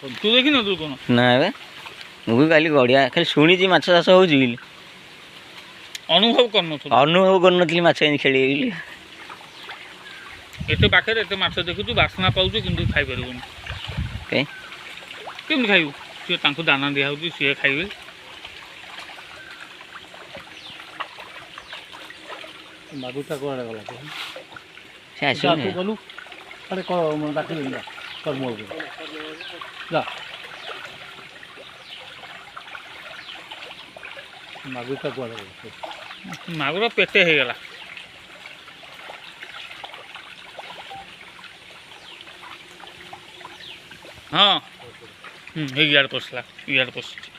तू देखी न तू कौन ना ए मुझे काली गड़िया खाली शुणी माछ चाष हो अनुभव कर अनुभव कर माछ खेल एते पाखे एते माछ देखु बास्ना पाऊँ कि खाई पार केमी खाइबू सी दाना दिया सी खाइबे मागुरटा कुआड़े गला से आसू गलु अरे डाक कर मोर जा मागुरटा कुआड़े गला मागुर पेटे हो गला हाँ इयाड़ पशला इयाड़ पश तू